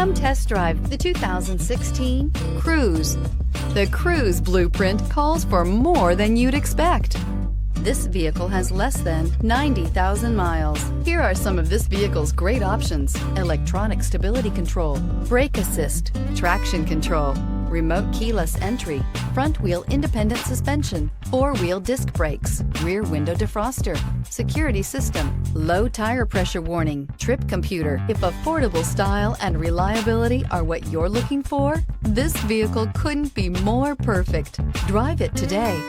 Come test drive the 2016 Cruze. The Cruze blueprint calls for more than you'd expect. This vehicle has less than 90,000 miles. Here are some of this vehicle's great options: electronic stability control, brake assist, traction control, remote keyless entry, front wheel independent suspension, four-wheel disc brakes, rear window defroster, security system, low tire pressure warning, trip computer. If affordable style and reliability are what you're looking for, this vehicle couldn't be more perfect. Drive it today.